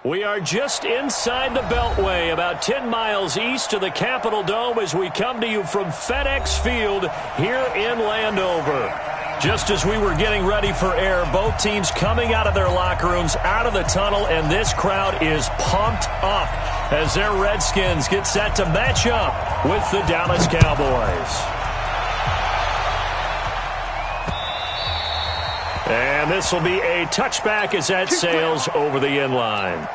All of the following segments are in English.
We are just inside the Beltway, about 10 miles east of the Capitol Dome as we come to you from FedEx Field here in Landover. Just as we were getting ready for air, both teams coming out of their locker rooms, out of the tunnel, and this crowd is pumped up as their Redskins get set to match up with the Dallas Cowboys. And this will be a touchback as that sails over the end line.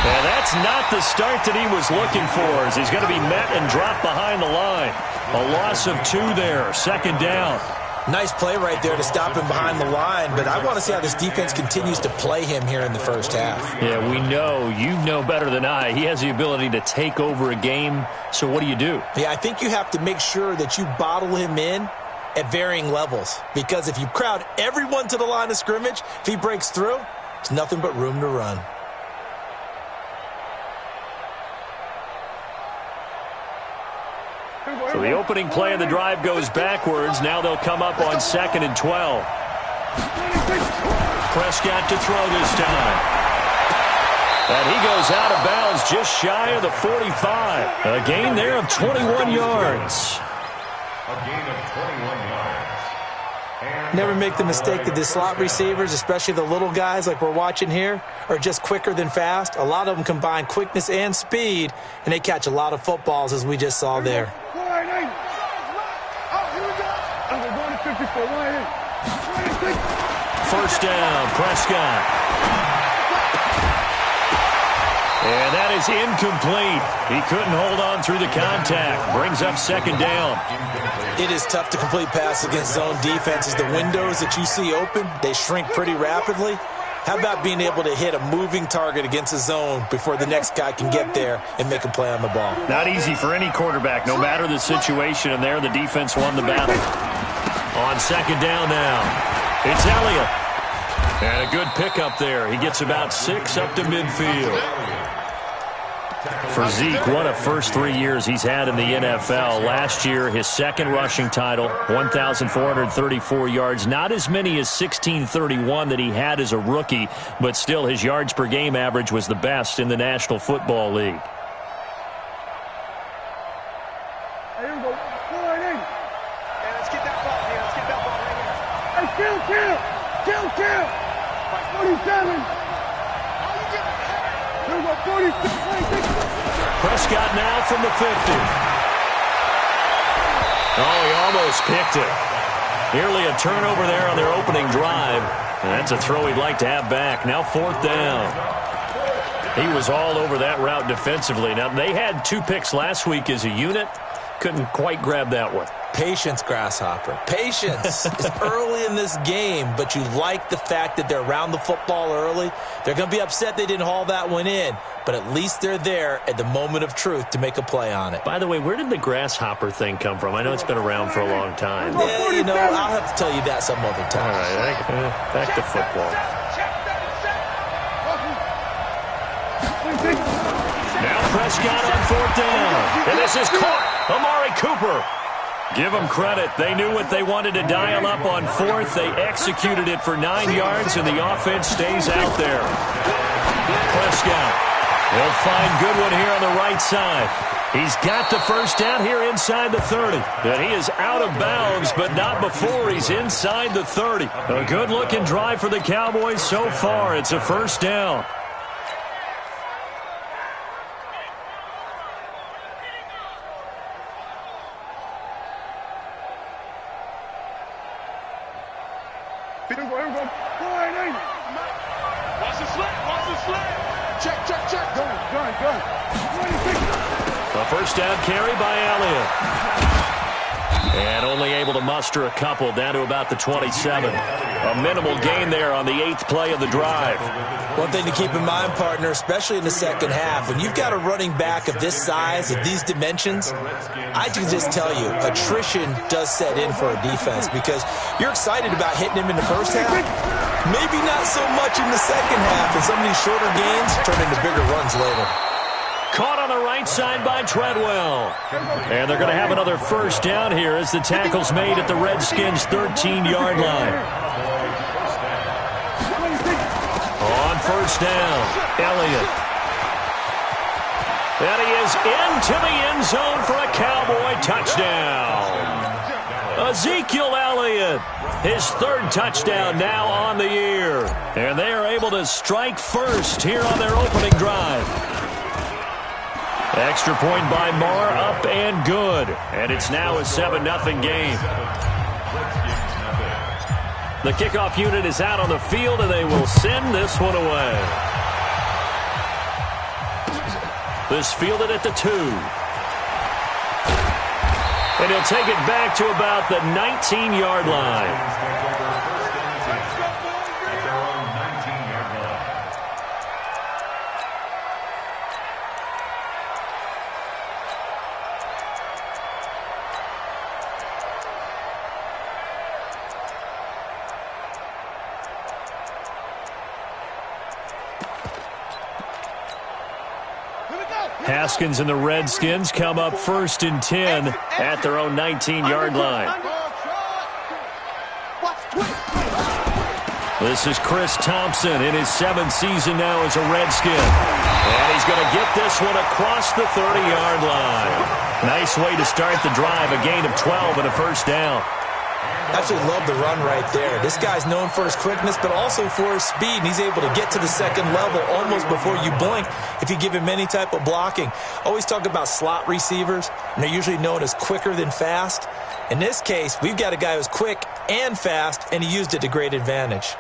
And that's not the start that he was looking for, as he's going to be met and dropped behind the line. A loss of 2 there, second down. Nice play right there to stop him behind the line, but I want to see how this defense continues to play him here in the first half. Yeah, we know, you know better than I, he has the ability to take over a game, so what do you do? Yeah, I think you have to make sure that you bottle him in at varying levels, because if you crowd everyone to the line of scrimmage, if he breaks through, there's nothing but room to run. So the opening play of the drive goes backwards. Now they'll come up on 2nd and 12. Prescott to throw this time. And he goes out of bounds just shy of the 45. A gain there of 21 yards. A gain of 21 yards. Never make the mistake that the slot receivers, especially the little guys like we're watching here, are just quicker than fast. A lot of them combine quickness and speed, and they catch a lot of footballs, as we just saw there. First down, Prescott. And that is incomplete. He couldn't hold on through the contact. Brings up second down. It is tough to complete passes against zone defenses. The windows that you see open, they shrink pretty rapidly. How about being able to hit a moving target against a zone before the next guy can get there and make a play on the ball? Not easy for any quarterback, no matter the situation. And there, the defense won the battle. On second down now, it's Elliott. And a good pickup there. He gets about 6 up to midfield. For Zeke, what a first 3 years he's had in the NFL. Last year, his second rushing title, 1,434 yards. Not as many as 1,631 that he had as a rookie, but still his yards per game average was the best in the National Football League. Prescott now from the 50. Oh, he almost picked it. Nearly a turnover there on their opening drive. And that's a throw he'd like to have back. Now 4th down. He was all over that route defensively. Now, they had 2 picks last week as a unit. Couldn't quite grab that one. Patience, Grasshopper. Patience. It's early in this game, but you like the fact that they're around the football early. They're going to be upset they didn't haul that one in, but at least they're there at the moment of truth to make a play on it. By the way, where did the Grasshopper thing come from? I know it's been around for a long time. Yeah, you know, I'll have to tell you that some other time. All right, back to football. Now Prescott on 4th down. And this is caught. Amari Cooper. Give them credit. They knew what they wanted to dial up on 4th. They executed it for 9 yards, and the offense stays out there. Prescott. He'll find Goodwin here on the right side. He's got the first down here inside the 30. And he is out of bounds, but not before he's inside the 30. A good-looking drive for the Cowboys so far. It's a first down. A first down carry by Elliott. And only able to muster a couple, down to about the 27. A minimal gain there on the 8th play of the drive. One thing to keep in mind, partner, especially in the second half, when you've got a running back of this size, of these dimensions, I can just tell you, attrition does set in for a defense because you're excited about hitting him in the first half. Maybe not so much in the second half, and some of these shorter gains turn into bigger runs later. Caught on the right side by Treadwell. And they're going to have another first down here as the tackle's made at the Redskins' 13-yard line. On first down, Elliott. And he is into the end zone for a Cowboy touchdown. Ezekiel Elliott, his 3rd touchdown now on the year. And they are able to strike first here on their opening drive. Extra point by Marr, up and good. And it's now a 7-0 game. The kickoff unit is out on the field, and they will send this one away. This fielded at the 2. And he'll take it back to about the 19-yard line. Haskins and the Redskins come up 1st and 10 at their own 19-yard line. This is Chris Thompson in his 7th season now as a Redskin. And he's going to get this one across the 30-yard line. Nice way to start the drive, a gain of 12 and a first down. Absolutely love the run right there. This guy's known for his quickness, but also for his speed. And he's able to get to the second level almost before you blink if you give him any type of blocking. Always talk about slot receivers, and they're usually known as quicker than fast. In this case, we've got a guy who's quick and fast, and he used it to great advantage.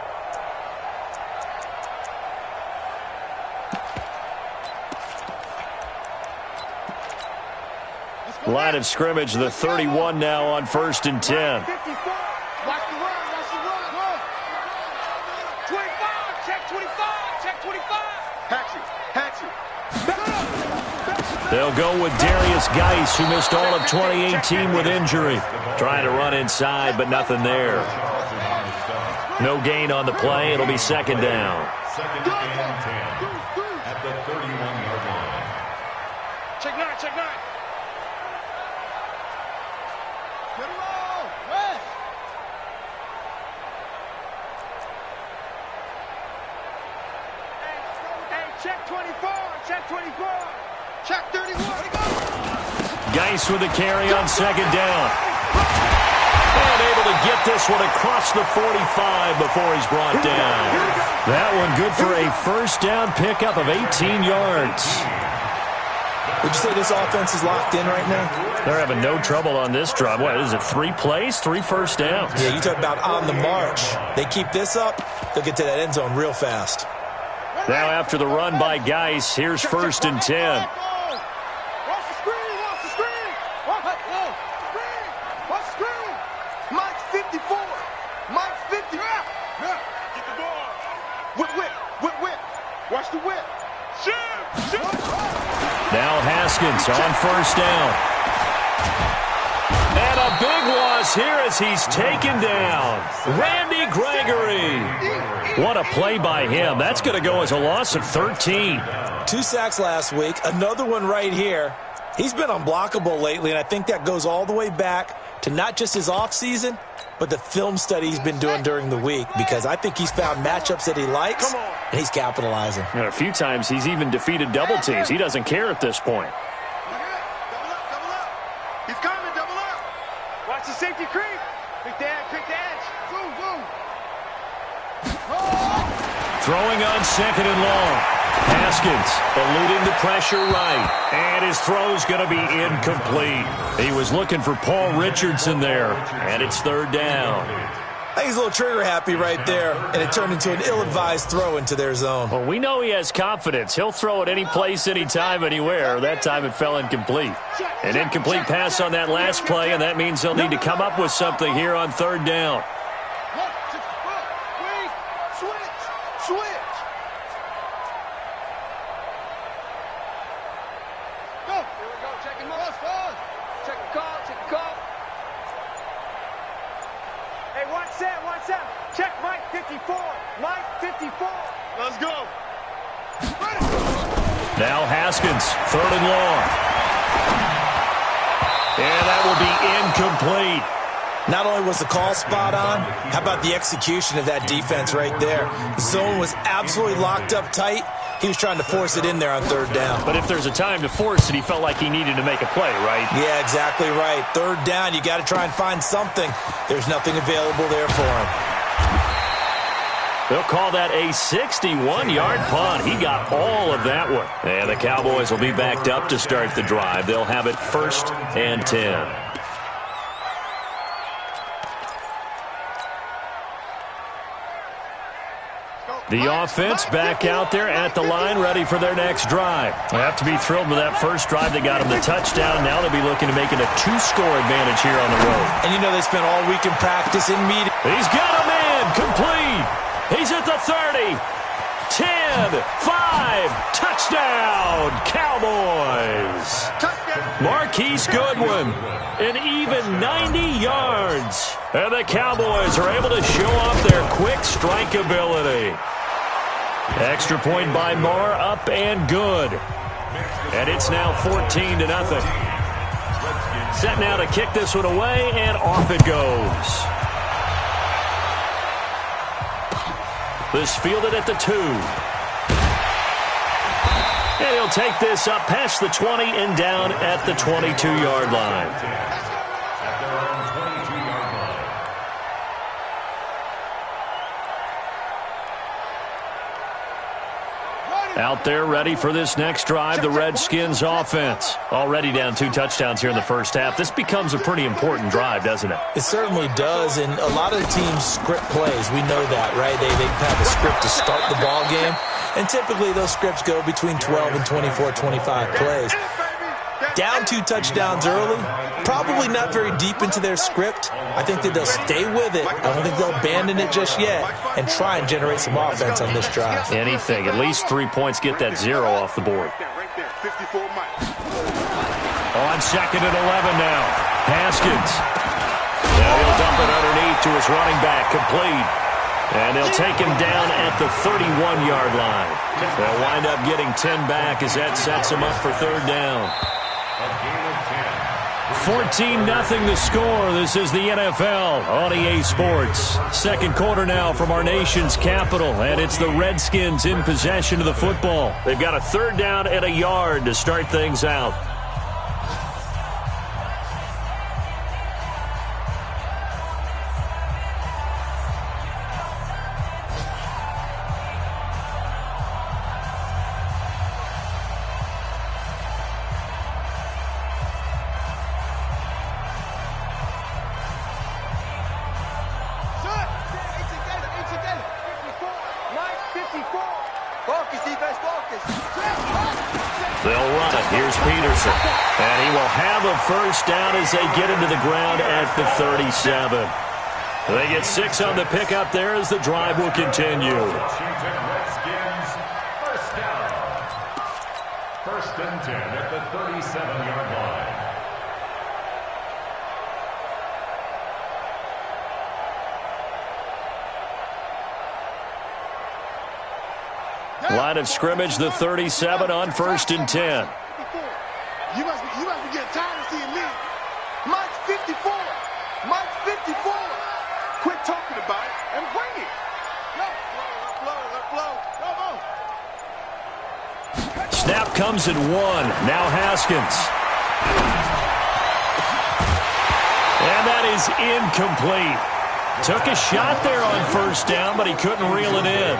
Line of scrimmage, the 31 now on 1st and 10. Watch the run, watch the run. 25, check 25, check 25. Hatchet. They'll go with Darius Geis, who missed all of 2018 with injury. Trying to run inside, but nothing there. No gain on the play. It'll be 2nd down. 2nd and 10 at the 31-yard line. Check 9, check 9. Get him on. West. Hey, check 24, check 24. Check 31. Geis with the carry on 2nd down. And able to get this one across the 45 before he's brought down. That one good for a first down pickup of 18 yards. Would you say this offense is locked in right now? They're having no trouble on this drive. What is it, 3 plays, 3 first downs? Yeah, you talk about on the march. They keep this up, they'll get to that end zone real fast. Now after the run by Geis, here's 1st and 10. Watch the screen, watch the screen. Watch the screen. Mike's 54. Mike's 50. Yeah. Get the ball. Whip. Watch the whip. Shoot. Now Haskins on 1st down. And a big loss here as he's taken down. Randy Gregory. What a play by him. That's going to go as a loss of 13. 2 sacks last week, another one right here. He's been unblockable lately, and I think that goes all the way back to not just his offseason, but the film study he's been doing during the week, because I think he's found matchups that he likes, and he's capitalizing. And a few times he's even defeated double teams. He doesn't care at this point. Double up. He's coming, double up. Watch the safety creep. Quick the edge. Boom. Throwing on 2nd and long. Haskins eluding the pressure right. And his throw's going to be incomplete. He was looking for Paul Richardson there. And it's 3rd down. I think he's a little trigger happy right there, and it turned into an ill-advised throw into their zone. Well, we know he has confidence. He'll throw it any place, anytime, anywhere. That time it fell incomplete. An incomplete pass on that last play, and that means they'll need to come up with something here on third down. Switch. Go. Here we go. Check him out. Check the call. Hey, watch that. Check Mike 54. Let's go. Now Haskins, third and long. And that will be incomplete. Not only was the call spot on, how about the execution of that defense right there? The zone was absolutely locked up tight. He was trying to force it in there on third down. But if there's a time to force it, he felt like he needed to make a play, right? Yeah, exactly right. Third down, you got to try and find something. There's nothing available there for him. They'll call that a 61-yard punt. He got all of that one. And the Cowboys will be backed up to start the drive. They'll have it 1st and 10. The offense back out there at the line, ready for their next drive. They have to be thrilled with that first drive. They got them the touchdown. Now they'll be looking to make it a 2-score advantage here on the road. And you know they spent all week in practice in meetings. He's got a man complete. He's at the 30. 10, 5, touchdown, Cowboys. Marquise Goodwin, an even 90 yards. And the Cowboys are able to show off their quick strike ability. Extra point by Moore, up and good. And it's now 14-0. Set now to kick this one away, and off it goes. This fielded at the 2. And he'll take this up past the 20 and down at the 22-yard line. Out there ready for this next drive, the Redskins offense. Already down 2 touchdowns here in the first half. This becomes a pretty important drive, doesn't it? It certainly does, and a lot of teams script plays. We know that, right? They have a script to start the ball game, and typically those scripts go between 12 and 24, 25 plays. Down 2 touchdowns early, probably not very deep into their script. I think that they'll stay with it. I don't think they'll abandon it just yet and try and generate some offense on this drive. Anything. At least 3 points, get that 0 off the board. On 2nd and 11 now. Haskins. Now he'll dump it underneath to his running back, complete. And they'll take him down at the 31-yard line. They'll wind up getting 10 back as that sets him up for third down. 14-0 the score. This is the NFL on EA Sports. Second quarter now from our nation's capital, and it's the Redskins in possession of the football. They've got a third down and a yard to start things out. They'll run it. Here's Peterson. And he will have a first down as they get into the ground at the 37. They get 6 on the pickup there as the drive will continue. Redskins, first down. 1st and 10 at the 37-yard line. Line of scrimmage, the 37 on 1st and 10. You must be getting tired of seeing me. Mike's 54. Mike's 54. Quit talking about it and bring it. Let flow. Snap comes at 1. Now Haskins. And that is incomplete. Took a shot there on first down, but he couldn't reel it in.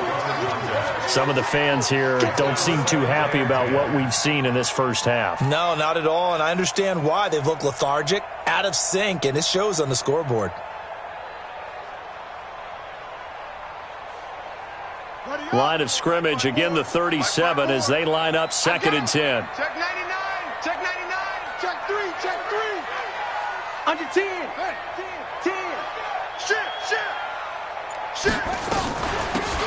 Some of the fans here don't seem too happy about what we've seen in this first half. No, not at all, and I understand why. They've looked lethargic, out of sync, and it shows on the scoreboard. line of scrimmage. Again, the 37 as they line up 2nd and 10. Check 99. Check 99. Check 3. Check 3. Under 10. 10. Shift.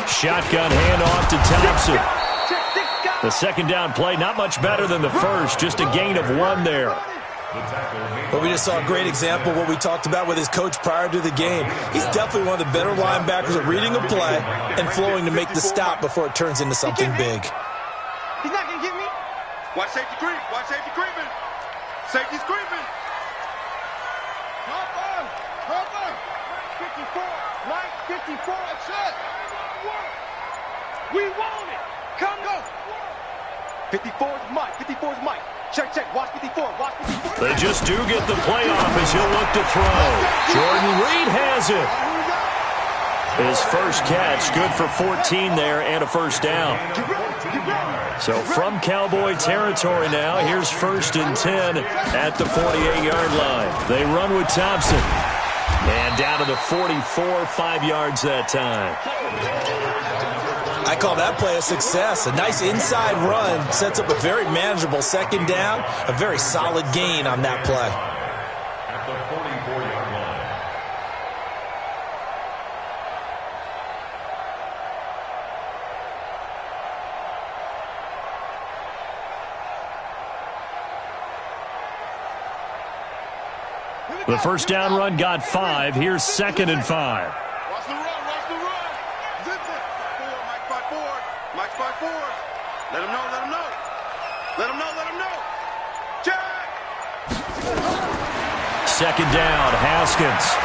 Shotgun handoff to Thompson. The second down play, not much better than the first, just a gain of 1 there. But we just saw a great example of what we talked about with his coach prior to the game. He's definitely one of the better linebackers at reading a play and flowing to make the stop before it turns into something big. He's not going to get me. Watch safety creep. Watch safety creeping. Safety's creeping. Hopper. 54. Mike 54. That's it. We want it. Come go. 54 is Mike. 54 is Mike. Check. Watch 54. Watch 54. They just do get the playoff as he'll look to throw. Jordan Reed has it. His first catch, good for 14 there and a first down. So from Cowboy territory now, here's 1st and 10 at the 48-yard line. They run with Thompson. And down to the 44, 5 yards that time. I call that play a success. A nice inside run sets up a very manageable second down. A very solid gain on that play. At the 44-yard line. The first down run got 5. Here's 2nd and 5. Watch the run. Zip it. Mike 5-4. Mike 5-4. Let him know. Check. 2nd down, Haskins.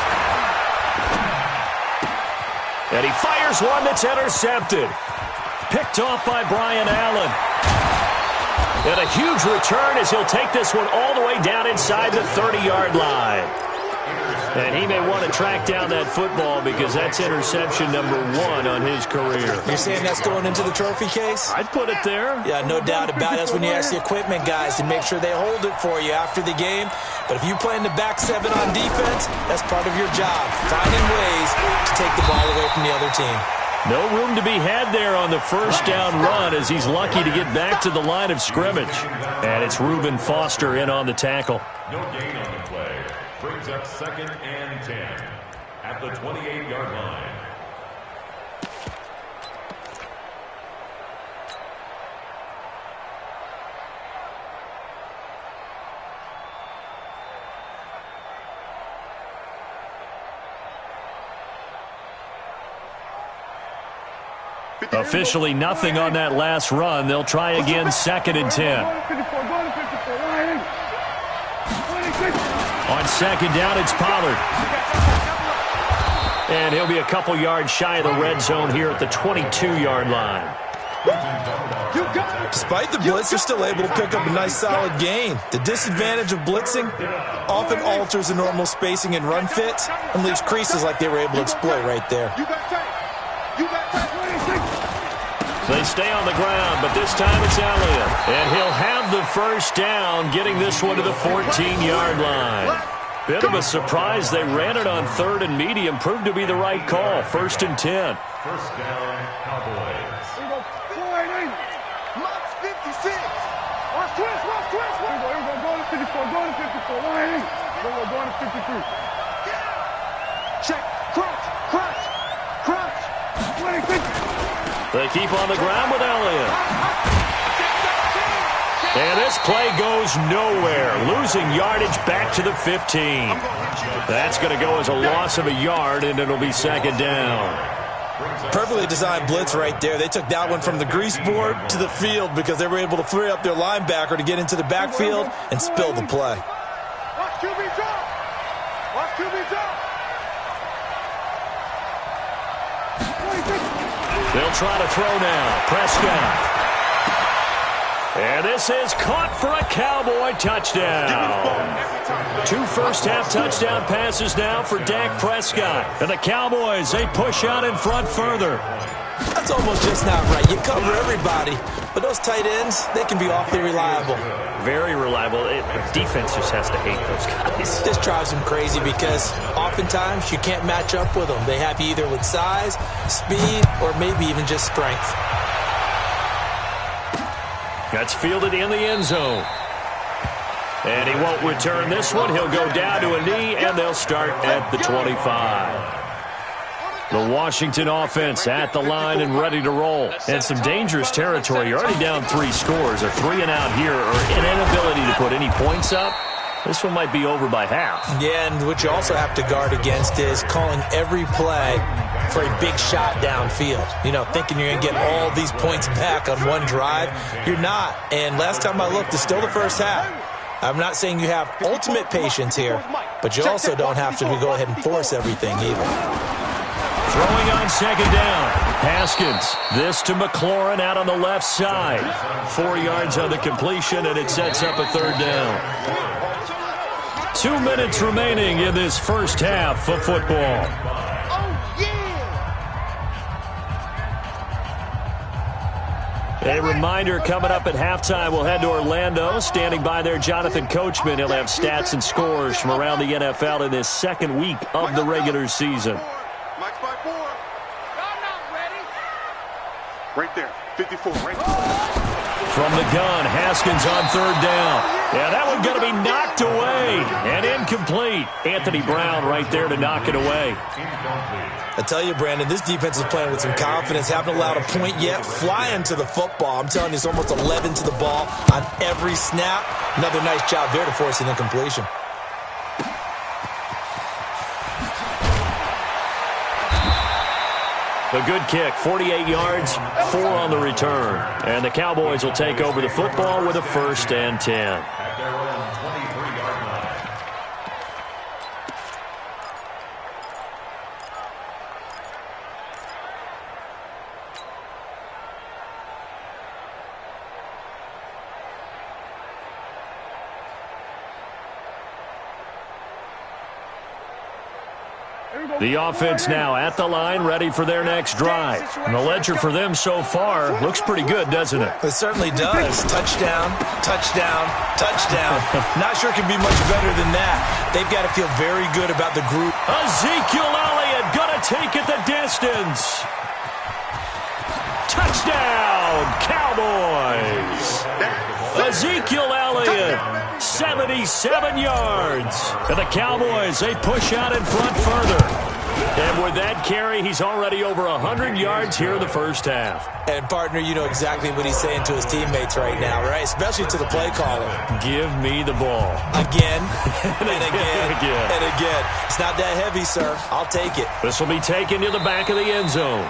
And he fires one that's intercepted. Picked off by Brian Allen. And a huge return as he'll take this one all the way down inside the 30-yard line. And he may want to track down that football because that's interception number 1 on his career. You're saying that's going into the trophy case? I'd put it there. Yeah, no doubt about it. That's when you ask the equipment guys to make sure they hold it for you after the game. But if you play in the back 7 on defense, that's part of your job, finding ways to take the ball away from the other team. No room to be had there on the first down run as he's lucky to get back to the line of scrimmage. And it's Reuben Foster in on the tackle. No gain on the play. Brings up 2nd and 10 at the 28-yard line. Officially nothing on that last run. They'll try again 2nd and 10. On 2nd down, it's Pollard. And he'll be a couple yards shy of the red zone here at the 22-yard line. Despite the blitz, they're still able to pick up a nice solid gain. The disadvantage of blitzing often alters the normal spacing and run fits and leaves creases like they were able to exploit right there. They stay on the ground, but this time it's Elliott. And he'll have the first down, getting this one to the 14-yard line. Bit of a surprise. They ran it on 3rd and medium. Proved to be the right call. 1st and 10. First down, Cowboys. Mike's 56. Watch twist. Go to 54. Go to 54. Go to 53. Check. Crunch. 26. They keep on the ground with Elliott. And this play goes nowhere. Losing yardage back to the 15. That's going to go as a loss of a yard, and it'll be 2nd down. Perfectly designed blitz right there. They took that one from the grease board to the field because they were able to free up their linebacker to get into the backfield and spill the play. Watch QB drop. They'll try to throw now. Prescott. And this is caught for a Cowboy touchdown. 2 first-half touchdown passes now for Dak Prescott. And the Cowboys, they push out in front further. That's almost just not right. You cover everybody, but those tight ends, they can be awfully reliable. Very reliable. Defense just has to hate those guys. This drives them crazy because oftentimes you can't match up with them. They have you either with size, speed, or maybe even just strength. That's fielded in the end zone. And he won't return this one. He'll go down to a knee, and they'll start at the 25. The Washington offense at the line and ready to roll. And some dangerous territory. You're already down 3 scores. A 3 and out here, or an inability to put any points up. This one might be over by half. Yeah, and what you also have to guard against is calling every play for a big shot downfield. You know, thinking you're going to get all these points back on one drive. You're not. And last time I looked, it's still the first half. I'm not saying you have ultimate patience here, but you also don't have to go ahead and force everything either. Throwing on second down. Haskins. This to McLaurin out on the left side. 4 yards on the completion, and it sets up a third down. 2 minutes remaining in this first half of football. A reminder, coming up at halftime, we'll head to Orlando. Standing by there, Jonathan Coachman. He'll have stats and scores from around the NFL in this second week of the regular season. Right there, 54, right there. From the gun, Haskins on third down. Yeah, that one going to be knocked away and incomplete. Anthony Brown right there to knock it away. I tell you, Brandon, this defense is playing with some confidence. Haven't allowed a point yet. Flying to the football. I'm telling you, it's almost 11 to the ball on every snap. Another nice job there to force an incompletion. A good kick, 48 yards, 4 on the return. And the Cowboys will take over the football with a 1st and 10. At their own 23-yard line. The offense now at the line, ready for their next drive. And the ledger for them so far looks pretty good, doesn't it? It certainly does. Touchdown, touchdown, touchdown. Not sure it can be much better than that. They've got to feel very good about the group. Ezekiel Elliott going to take it the distance. Touchdown, Cowboys. Ezekiel Elliott, 77 yards. And the Cowboys, they push out in front further. And with that carry, he's already over 100 yards here in the first half. And, partner, you know exactly what he's saying to his teammates right now, right? Especially to the play caller. Give me the ball. Again, and again, and again. It's not that heavy, sir. I'll take it. This will be taken to the back of the end zone.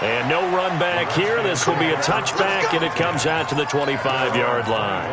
And no run back here. This will be a touchback, and it comes out to the 25-yard line.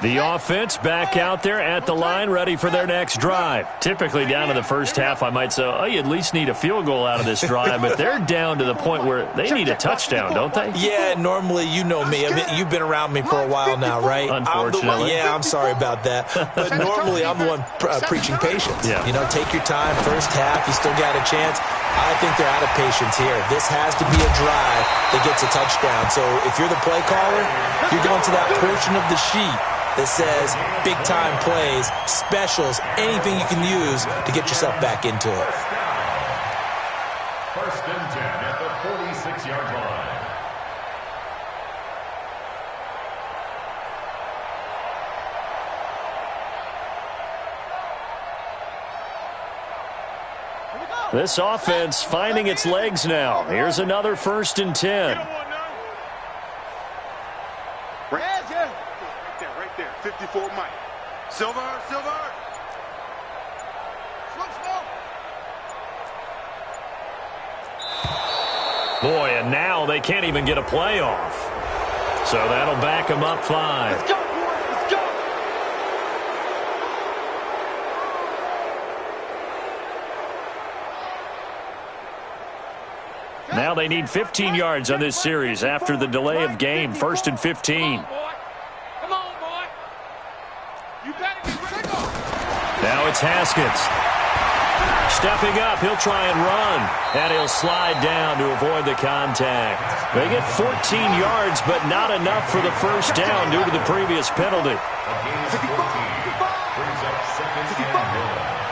The offense back out there at the line, ready for their next drive. Typically down in the first half, I might say, oh, you at least need a field goal out of this drive, but they're down to the point where they need a touchdown, don't they? Yeah, normally, you know me. I mean, you've been around me for a while now, right? Unfortunately. I'm sorry about that. But normally, I'm the one preaching patience. Yeah. You know, take your time. First half, you still got a chance. I think they're out of patience here. This has to be a drive that gets a touchdown. So if you're the play caller, you're going to that portion of the sheet that says big-time plays, specials, anything you can use to get yourself back into it. 1st and 10 at the 46-yard line. This offense finding its legs now. Here's another 1st and 10. Right there, 54 Mike. Silver. Boy, and now they can't even get a play off. So that'll back them up 5. Let's go, boys, let's go. Now they need 15 yards on this series after the delay of game. 1st and 15. Come on, boy. Now it's Haskins. Stepping up, he'll try and run. And he'll slide down to avoid the contact. They get 14 yards, but not enough for the first down due to the previous penalty. Brings up second and 1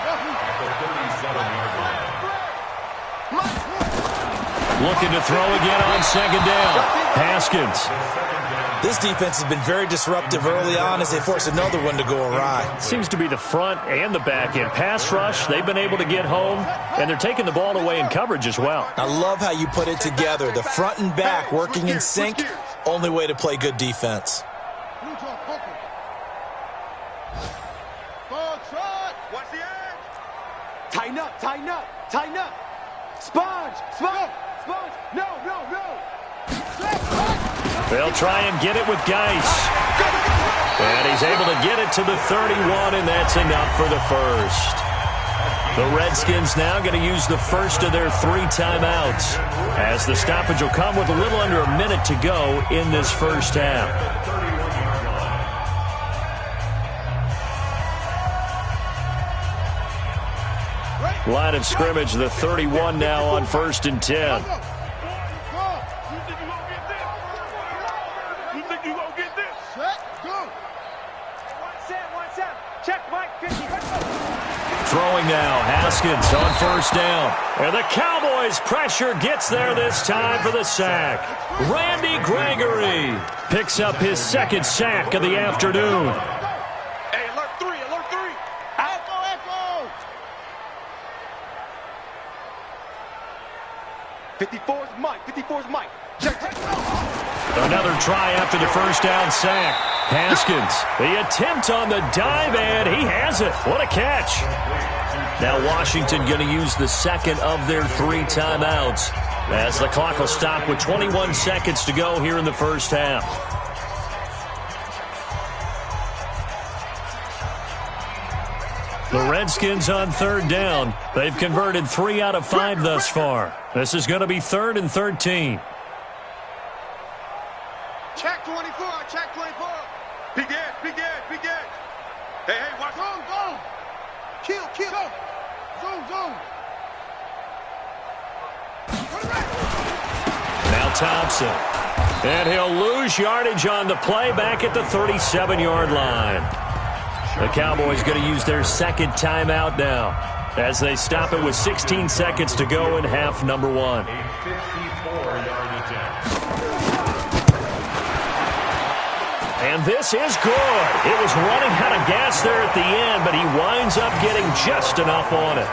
at the 37-yard line. Looking to throw again on second down. Haskins. This defense has been very disruptive early on as they force another one to go awry. Seems to be the front and the back end. Pass rush, they've been able to get home, and they're taking the ball away in coverage as well. I love how you put it together. The front and back working in sync. Only way to play good defense. Watch the edge. Tighten up, tighten up, tighten up. Sponge, sponge, sponge. No, no, no. They'll try and get it with Geis. And he's able to get it to the 31, and that's enough for the first. The Redskins now going to use the first of their 3 timeouts, as the stoppage will come with a little under a minute to go in this first half. Line of scrimmage, the 31 now on 1st and 10. Throwing now, Haskins on 1st down. And the Cowboys' pressure gets there this time for the sack. Randy Gregory picks up his 2nd sack of the afternoon. Hey, alert 3, alert 3. Echo, echo. 54's Mike, 54's Mike. Check. Another try after the 1st down sack. Haskins, the attempt on the dive, and he has it. What a catch. Now Washington going to use the 2nd of their 3 timeouts, as the clock will stop with 21 seconds to go here in the first half. The Redskins on 3rd down. They've converted 3 out of 5 thus far. This is going to be 3rd and 13. Check 24, check 24. Big edge, big edge, big edge. Hey, hey, watch. Zone, zone. Kill, kill. Zone, zone. Now Thompson. And he'll lose yardage on the play back at the 37-yard line. The Cowboys going to use their 2nd timeout now, as they stop it with 16 seconds to go in half number 1. A 54-yard attempt. And this is good. It was running out of gas there at the end, but he winds up getting just enough on it.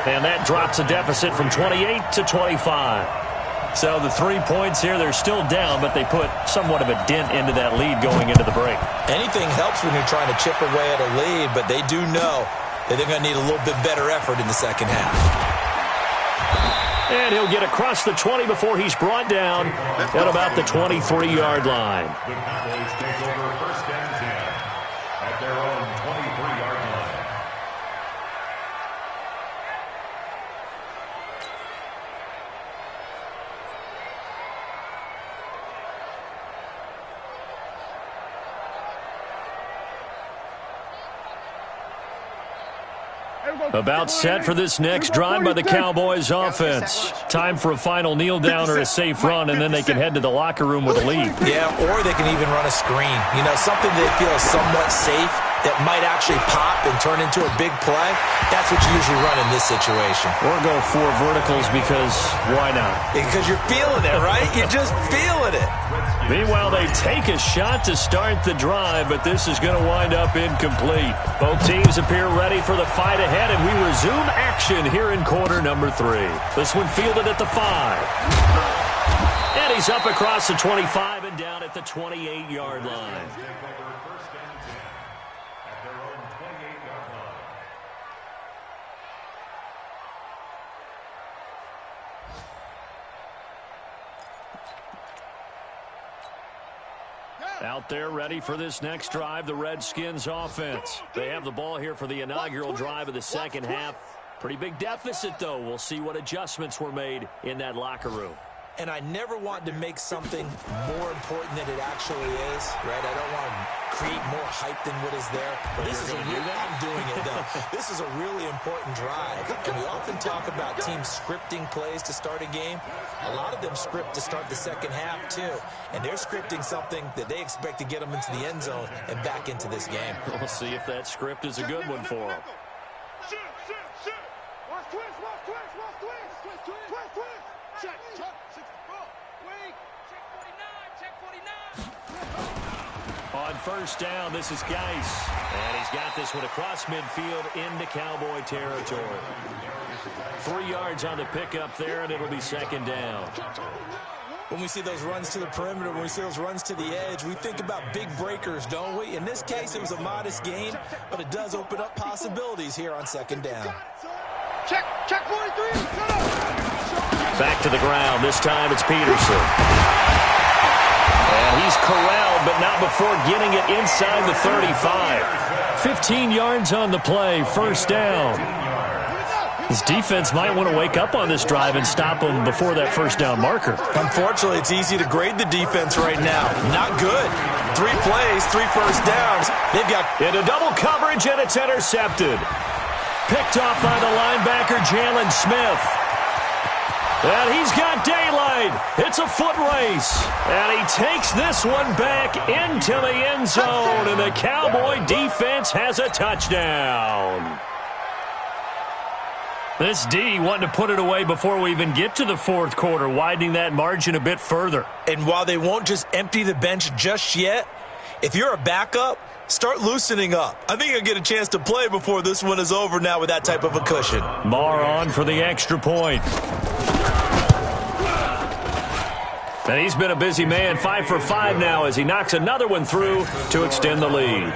And that drops a deficit from 28 to 25. So the 3 points here, they're still down, but they put somewhat of a dent into that lead going into the break. Anything helps when you're trying to chip away at a lead, but they do know that they're going to need a little bit better effort in the second half. And he'll get across the 20 before he's brought down at about the 23-yard line. The Cowboys take over 1st and 10 at their own 23-yard line. About set for this next drive by the Cowboys offense. Time for a final kneel down or a safe run, and then they can head to the locker room with a lead. Yeah, or they can even run a screen. You know, something they feel is somewhat safe that might actually pop and turn into a big play. That's what you usually run in this situation. Or go 4 verticals, because why not? Because you're feeling it, right? You're just feeling it. Meanwhile, they take a shot to start the drive, but this is going to wind up incomplete. Both teams appear ready for the fight ahead, and we resume action here in quarter number 3. This one fielded at the 5. And he's up across the 25 and down at the 28-yard line. Out there ready for this next drive, the Redskins offense. They have the ball here for the inaugural drive of the second half. Pretty big deficit, though. We'll see what adjustments were made in that locker room. And I never want to make something more important than it actually is, right? I don't want to create more hype than what is there. But this is I'm doing it, though. This is a really important drive. And we often talk about teams scripting plays to start a game. A lot of them script to start the second half, too. And they're scripting something that they expect to get them into the end zone and back into this game. We'll see if that script is a good one for them. Watch twist, watch twist, watch twist. Twist, twist. Check, 64. Wait. Check 49. On first down, this is Geis. And he's got this one across midfield into Cowboy territory. 3 yards on the pickup there, and it'll be second down. When we see those runs to the perimeter, when we see those runs to the edge, we think about big breakers, don't we? In this case, it was a modest gain, but it does open up possibilities here on second down. Check 43. Back to the ground. This time it's Peterson. And he's corralled, but not before getting it inside the 35. 15 yards on the play, first down. His defense might want to wake up on this drive and stop him before that first down marker. Unfortunately, it's easy to grade the defense right now. Not good. 3 plays, 3 first downs. They've got into double coverage, and it's intercepted. Picked off by the linebacker, Jalen Smith. And he's got daylight. It's a foot race. And he takes this one back into the end zone, and the Cowboy defense has a touchdown. This D wanting to put it away before we even get to the fourth quarter, widening that margin a bit further. And while they won't just empty the bench just yet, if you're a backup, start loosening up. I think you'll get a chance to play before this one is over now with that type of a cushion. Marr on for the extra point. And he's been a busy man, 5 for 5 now as he knocks another one through to extend the lead.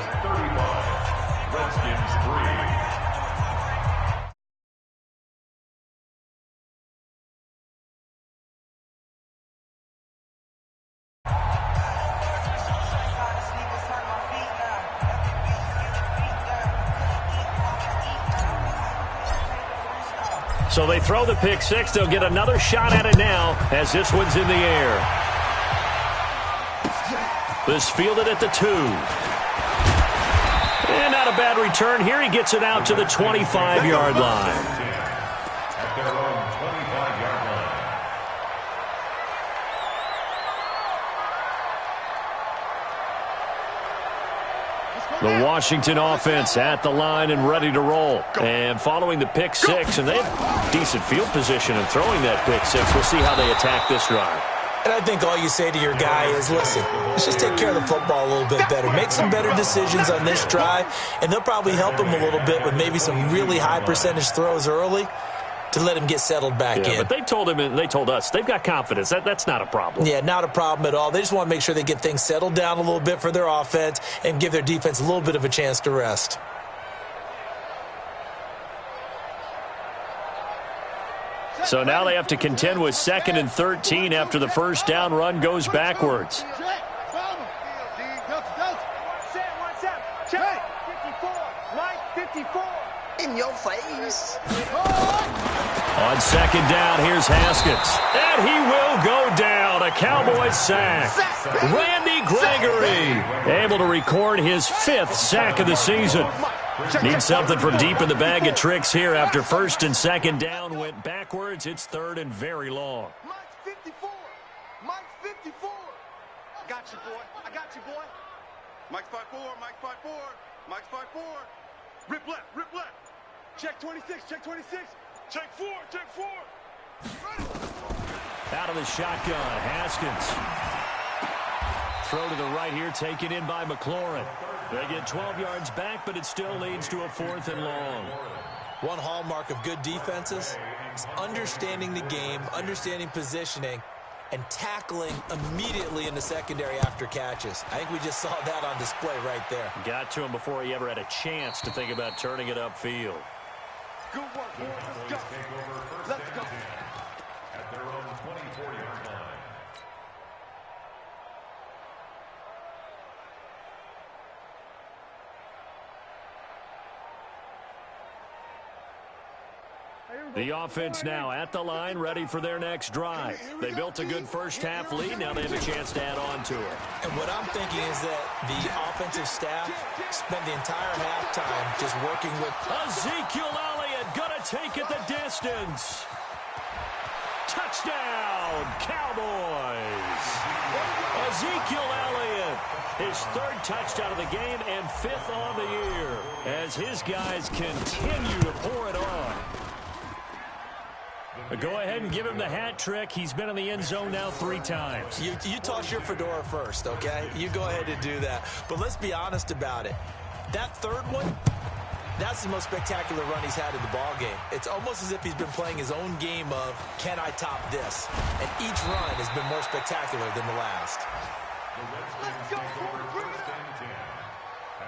So they throw the pick six. They'll get another shot at it now as this one's in the air. This fielded at the 2. And not a bad return here. He gets it out to the 25-yard line. At their own 25-yard line. The Washington offense at the line and ready to roll. And following the pick six, and they have decent field position in throwing that pick six. We'll see how they attack this drive. And I think all you say to your guy is, listen, let's just take care of the football a little bit better. Make some better decisions on this drive, and they'll probably help him a little bit with maybe some really high percentage throws early to let him get settled back in. But they told him and they told us they've got confidence. That's not a problem. Yeah, not a problem at all. They just want to make sure they get things settled down a little bit for their offense and give their defense a little bit of a chance to rest. So now they have to contend with 2nd and 13 after the first down run goes backwards. In your face. On second down, here's Haskins. And he will go down. A Cowboys sack. Randy Gregory able to record his 5th sack of the season. Needs something from deep in the bag of tricks here after 1st and 2nd down went backwards. It's 3rd and very long. Mike's 54. Mike's 54. I got you, boy. I got you, boy. Mike's 5'4. Mike's 5'4. Mike's 5'4. Rip left. Rip left. Check 26. Check 26. Check 4. Check 4. Out of the shotgun, Haskins. Throw to the right here, taken in by McLaurin. They get 12 yards back, but it still leads to a 4th and long. One hallmark of good defenses is understanding the game, understanding positioning, and tackling immediately in the secondary after catches. I think we just saw that on display right there. Got to him before he ever had a chance to think about turning it upfield. Good work, boy. Let's go. Let's go. At their own 24-yard line. The offense now at the line, ready for their next drive. They built a good first-half lead. Now they have a chance to add on to it. And what I'm thinking is that the offensive staff spent the entire halftime just working with Ezekiel Elliott going to take it the distance. Touchdown, Cowboys. Ezekiel Elliott, his third touchdown of the game and fifth on the year as his guys continue to pour it on. Go ahead and give him the hat trick. He's been in the end zone now 3 times. You toss your fedora first, okay? You go ahead and do that. But let's be honest about it. That third one, that's the most spectacular run he's had in the ballgame. It's almost as if he's been playing his own game of, can I top this? And each run has been more spectacular than the last. The Redskins take over first and 10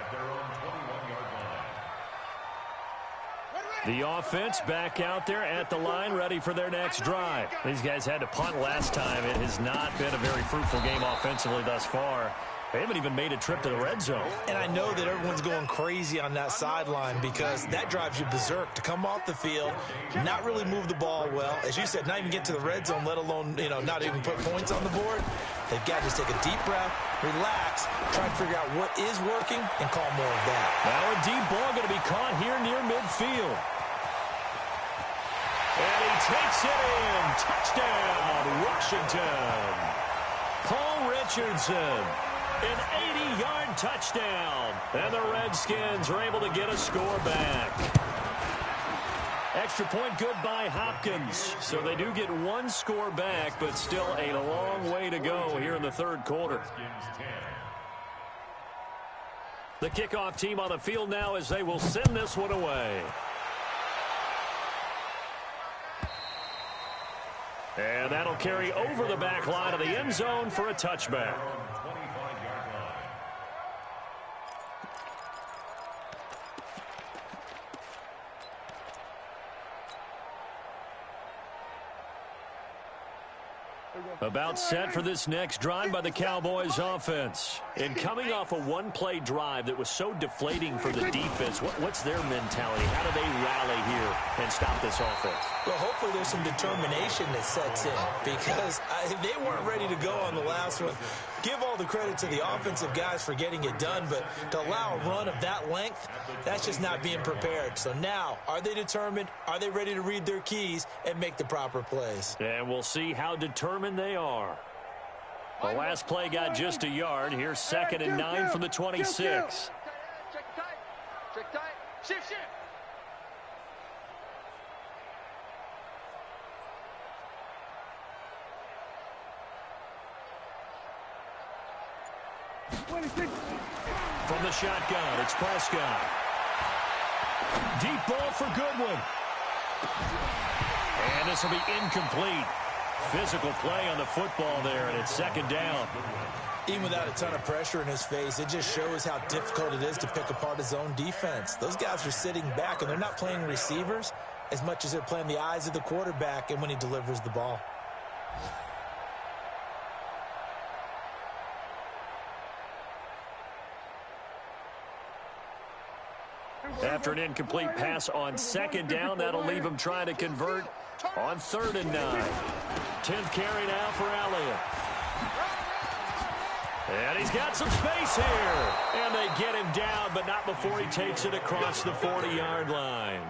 at their own 21-yard line. The offense back out there at the line, ready for their next drive. These guys had to punt last time. It has not been a very fruitful game offensively thus far. They haven't even made a trip to the red zone. And I know that everyone's going crazy on that sideline because that drives you berserk to come off the field, not really move the ball well. As you said, not even get to the red zone, let alone, not even put points on the board. They've got to just take a deep breath, relax, try to figure out what is working, and call more of that. Now a deep ball going to be caught here near midfield. And he takes it in. Touchdown, Washington. Paul Richardson. An 80-yard touchdown. And the Redskins are able to get a score back. Extra point good by Hopkins. So they do get 1 score back, but still a long way to go here in the third quarter. The kickoff team on the field now as they will send this one away. And that'll carry over the back line of the end zone for a touchback. About set for this next drive by the Cowboys offense. And coming off a one-play drive that was so deflating for the defense, what's their mentality? How do they rally here and stop this offense? Well, hopefully there's some determination that sets in because they weren't ready to go on the last one. Give all the credit to the offensive guys for getting it done, but to allow a run of that length, that's just not being prepared. So now, are they determined? Are they ready to read their keys and make the proper plays? And we'll see how determined they are. The last play got just a yard. Here's 2nd and 9 from the 26. Check tight. Check tight. Shift. From the shotgun, it's Prescott. Deep ball for Goodwin. And this will be incomplete. Physical play on the football there, and it's 2nd down. Even without a ton of pressure in his face, it just shows how difficult it is to pick apart his own defense. Those guys are sitting back, and they're not playing receivers as much as they're playing the eyes of the quarterback and when he delivers the ball. After an incomplete pass on 2nd down, that'll leave him trying to convert on 3rd and 9. 10th carry now for Elliott. And he's got some space here. And they get him down, but not before he takes it across the 40-yard line.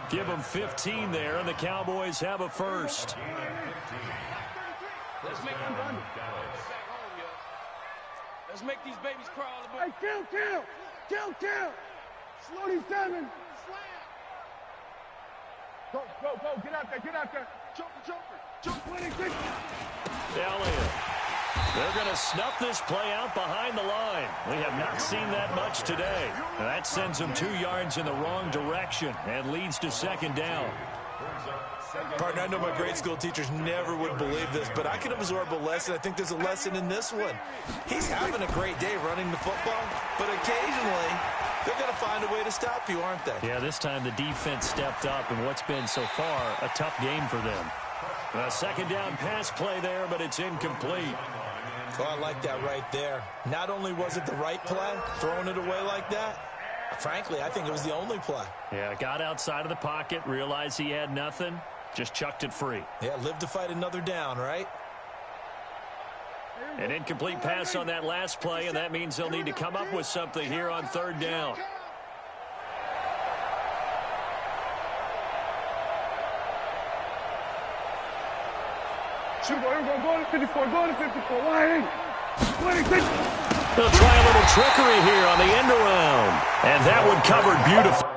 Give him 15 there, and the Cowboys have a first. Let's make them run. Let's make these babies crawl a bit. Hey, kill. Slow these down. Go. Get out there. Joker. Elliott. They're going to snuff this play out behind the line. We have not seen that much today. And that sends them 2 yards in the wrong direction and leads to 2nd down. Partner, I know my grade school teachers never would believe this, but I can absorb a lesson. I think there's a lesson in this one. He's having a great day running the football, but occasionally they're going to find a way to stop you, aren't they? Yeah, this time the defense stepped up in what's been so far a tough game for them. A 2nd down pass play there, but it's incomplete. Oh, I like that right there. Not only was it the right play, throwing it away like that, Frankly, I think it was the only play. Yeah, got outside of the pocket, realized he had nothing, just chucked it free. Yeah, live to fight another down, right? An incomplete pass on that last play, and that means they'll need to come up with something here on third down. Shoot, go to 54, go to 54. Why? They'll try a little trickery here on the end around, and that one covered beautifully.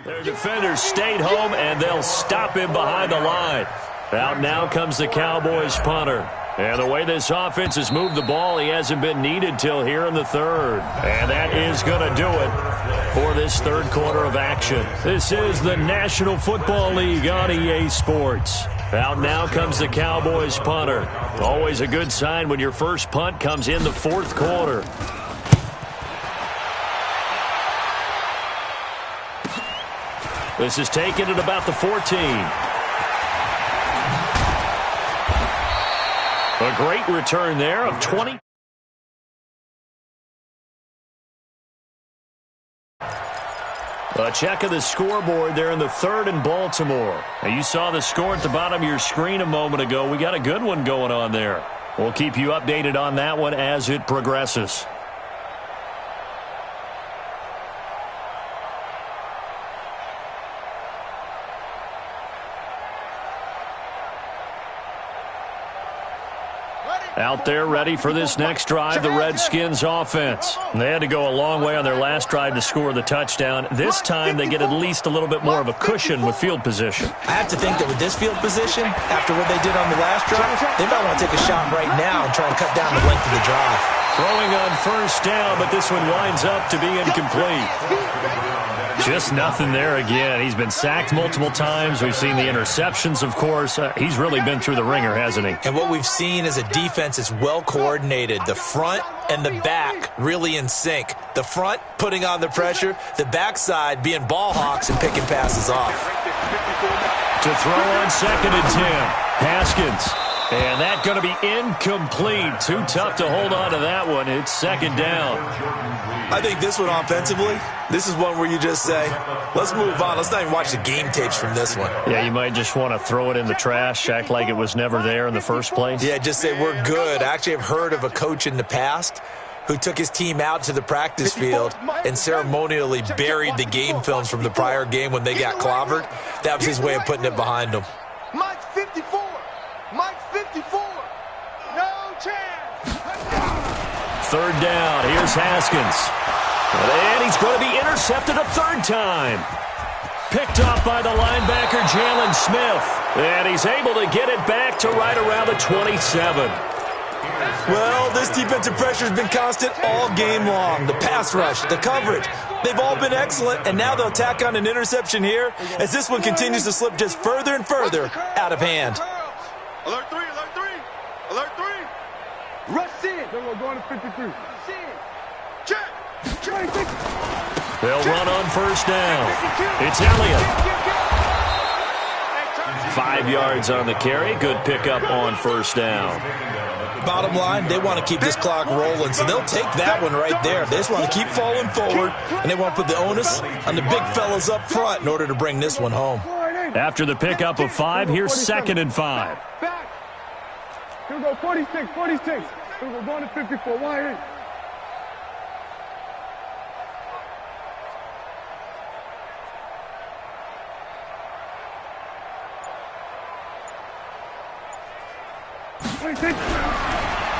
Their defenders stayed home, and they'll stop him behind the line. Out now comes the Cowboys punter. And the way this offense has moved the ball, he hasn't been needed till here in the third. And that is going to do it for this third quarter of action. This is the National Football League on EA Sports. Out now comes the Cowboys punter. Always a good sign when your first punt comes in the fourth quarter. This is taken at about the 14. A great return there of 20. A check of the scoreboard there in the third in Baltimore. Now, you saw the score at the bottom of your screen a moment ago. We got a good one going on there. We'll keep you updated on that one as it progresses. Out there ready for this next drive, the Redskins offense. They had to go a long way on their last drive to score the touchdown. This time they get at least a little bit more of a cushion with field position. I have to think that with this field position, after what they did on the last drive, they might want to take a shot right now and try to cut down the length of the drive. Throwing on first down, but this one winds up to be incomplete. Just nothing there again. He's been sacked multiple times. We've seen the interceptions, of course. He's really been through the ringer, hasn't he? And what we've seen is a defense that's well coordinated. The front and the back really in sync. The front putting on the pressure, the backside being ball hawks and picking passes off. To throw on 2nd and 10. Haskins. And that's going to be incomplete. Too tough to hold on to that one. It's 2nd down. I think this one offensively, this is one where you just say, let's move on. Let's not even watch the game tapes from this one. Yeah, you might just want to throw it in the trash, act like it was never there in the first place. Yeah, just say we're good. I actually have heard of a coach in the past who took his team out to the practice field and ceremonially buried the game films from the prior game when they got clobbered. That was his way of putting it behind them. Mike 54. Mike 54. No chance. 3rd down. Here's Haskins. And he's going to be intercepted a 3rd time. Picked off by the linebacker, Jalen Smith. And he's able to get it back to right around the 27. Well, this defensive pressure has been constant all game long. The pass rush, the coverage, they've all been excellent, and now they'll tack on an interception here as this one continues to slip just further and further out of hand. Alert 3, alert 3, alert 3. Rush in. Then we're going to 53. Rush in. Check. Check. They'll run on first down. It's Elliott. 5 yards on the carry. Good pickup on first down. Bottom line, they want to keep this clock rolling, so they'll take that one right there. They just want to keep falling forward, and they want to put the onus on the big fellas up front in order to bring this one home. After the pickup of 5, here's 2nd and 5. Back. Here we go, 46, 46. Here we go, going to 54. Why in?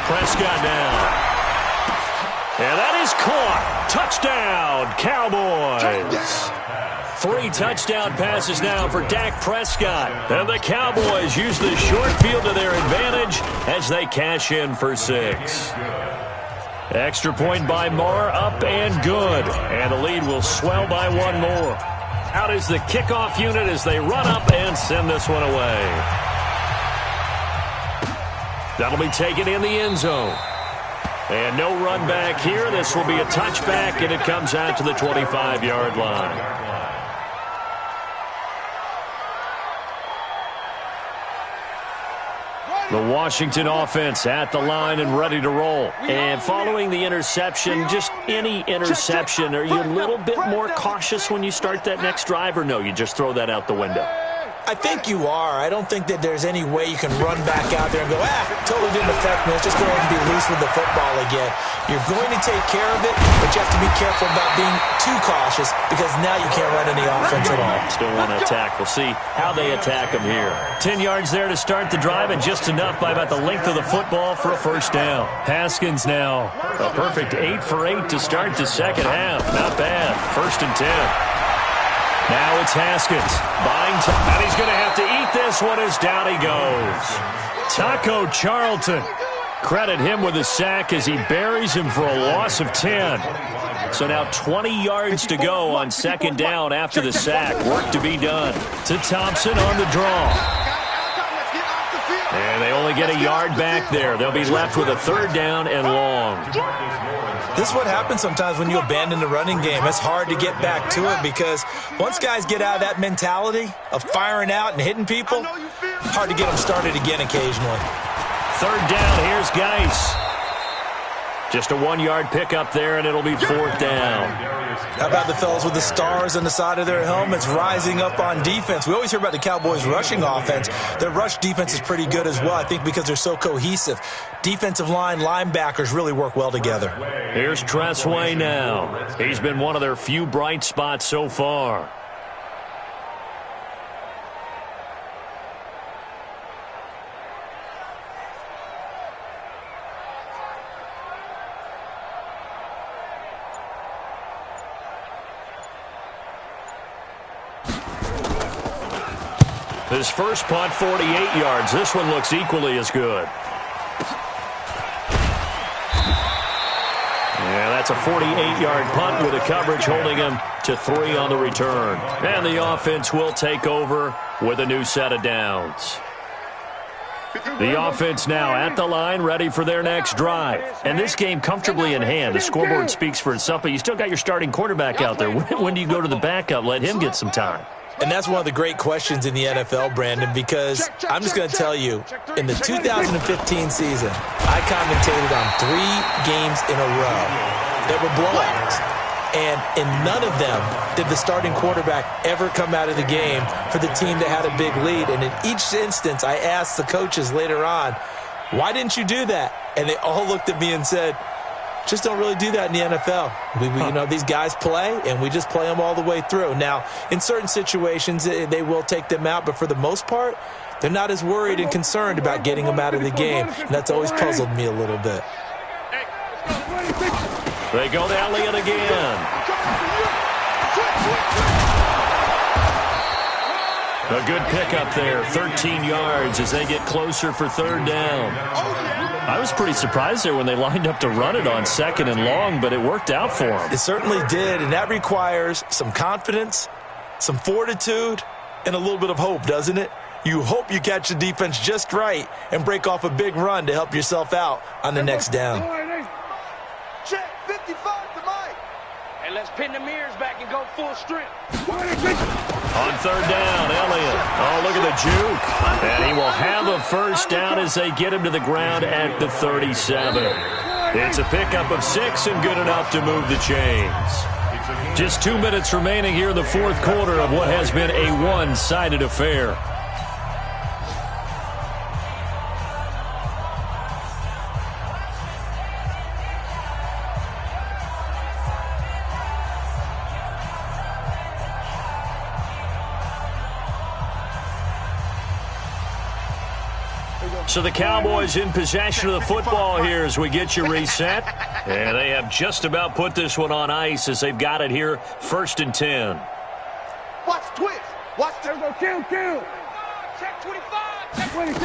Prescott now. And that is caught. Touchdown, Cowboys. 3 touchdown passes now for Dak Prescott. And the Cowboys use the short field to their advantage as they cash in for 6. Extra point by Moore, up and good. And the lead will swell by 1 more. Out is the kickoff unit as they run up and send this one away. That'll be taken in the end zone. And no run back here. This will be a touchback, and it comes out to the 25-yard line. The Washington offense at the line and ready to roll. And following the interception, just any interception, are you a little bit more cautious when you start that next drive, or no, you just throw that out the window? I think you are. I don't think that there's any way you can run back out there and go, totally didn't affect me. Let's just go ahead and be loose with the football again. You're going to take care of it, but you have to be careful about being too cautious because now you can't run any offense at all. Still want to attack. We'll see how they attack them here. 10 yards there to start the drive, and just enough by about the length of the football for a first down. Haskins now. A perfect 8 for 8 to start the second half. Not bad. 1st and 10. Now it's Haskins. Buying time, and he's going to have to eat this one as down he goes. Taco Charlton. Credit him with a sack as he buries him for a loss of 10. So now 20 yards to go on 2nd down after the sack. Work to be done. To Thompson on the draw. And they only get a yard back there. They'll be left with a 3rd down and long. This is what happens sometimes when you abandon the running game. It's hard to get back to it because once guys get out of that mentality of firing out and hitting people, hard to get them started again occasionally. 3rd down, here's Geis. Just a 1-yard pickup there, and it'll be 4th down. How about the fellas with the stars on the side of their helmets rising up on defense? We always hear about the Cowboys' rushing offense. Their rush defense is pretty good as well, I think, because they're so cohesive. Defensive line, linebackers really work well together. Here's Tressway now. He's been one of their few bright spots so far. His first punt, 48 yards. This one looks equally as good. Yeah, that's a 48-yard punt with a coverage holding him to 3 on the return. And the offense will take over with a new set of downs. The offense now at the line, ready for their next drive. And this game comfortably in hand. The scoreboard speaks for itself, but you still got your starting quarterback out there. When do you go to the backup? Let him get some time. And that's one of the great questions in the NFL, Brandon, because I'm just going to tell you, in the 2015 season, I commentated on 3 games in a row that were blowouts. And in none of them did the starting quarterback ever come out of the game for the team that had a big lead. And in each instance, I asked the coaches later on, why didn't you do that? And they all looked at me and said, just don't really do that in the NFL. These guys play, and we just play them all the way through. Now, in certain situations, they will take them out, but for the most part, they're not as worried and concerned about getting them out of the game, and that's always puzzled me a little bit. They go to Elliott again. A good pickup there, 13 yards as they get closer for 3rd down. I was pretty surprised there when they lined up to run it on 2nd and long, but it worked out for them. It certainly did, and that requires some confidence, some fortitude, and a little bit of hope, doesn't it? You hope you catch the defense just right and break off a big run to help yourself out on the next down. Check 55 to Mike. And let's pin the mirrors back and go full strength. On 3rd down, Elliott. Oh, look at the juke. And he will have a first down as they get him to the ground at the 37. It's a pickup of 6 and good enough to move the chains. Just 2 minutes remaining here in the 4th quarter of what has been a one-sided affair. So the Cowboys in possession of the football here as we get you reset. And they have just about put this one on ice as they've got it here, 1st and 10. Watch twist. Watch the Kill. check 25. 26.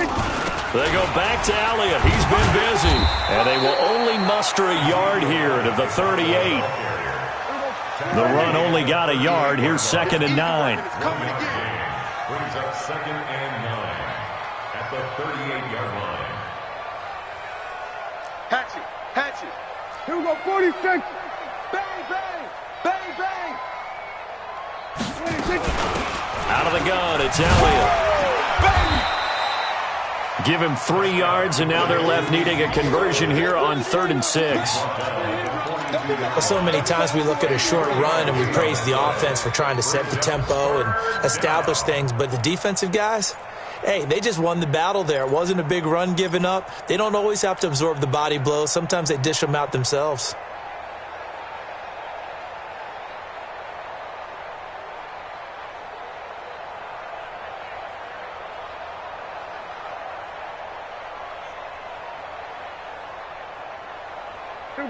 They go back to Elliott. He's been busy. And they will only muster a yard here to the 38. The run only got a yard. Here's 2nd and 9. Brings up 2nd and 9 at the 38-yard line. Hatchet. Here we go, 46. Bang. 26. Out of the gun, it's Elliott. Give him 3 yards, and now they're left needing a conversion here on 3rd and 6. Well, so many times we look at a short run and we praise the offense for trying to set the tempo and establish things, but the defensive guys, hey, they just won the battle there. It wasn't a big run given up. They don't always have to absorb the body blows. Sometimes they dish them out themselves.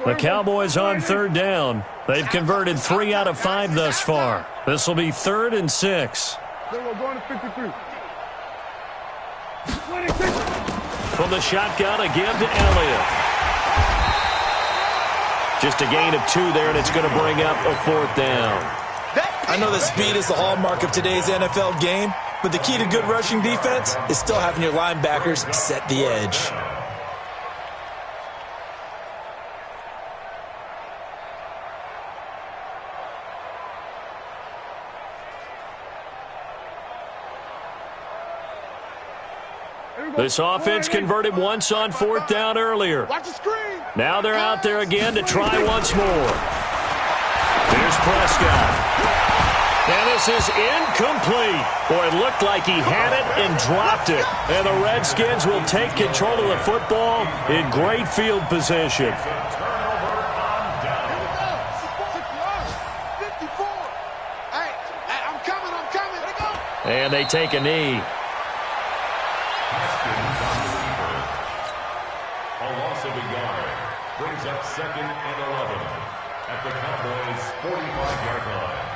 The Cowboys on 3rd down. They've converted 3 out of 5 thus far. This will be 3rd and 6. Then we're going to 53. 26. From the shotgun, a give to Elliott. Just a gain of 2 there, and it's going to bring up a 4th down. I know that speed is the hallmark of today's NFL game, but the key to good rushing defense is still having your linebackers set the edge. This offense converted once on 4th down earlier. Watch the screen. Now they're out there again to try once more. Here's Prescott. And this is incomplete. Boy, it looked like he had it and dropped it. And the Redskins will take control of the football in great field position. 54. Hey, I'm coming. Let it go. And they take a knee. A loss of a yard brings up 2nd and 11 at the Cowboys' 45-yard line.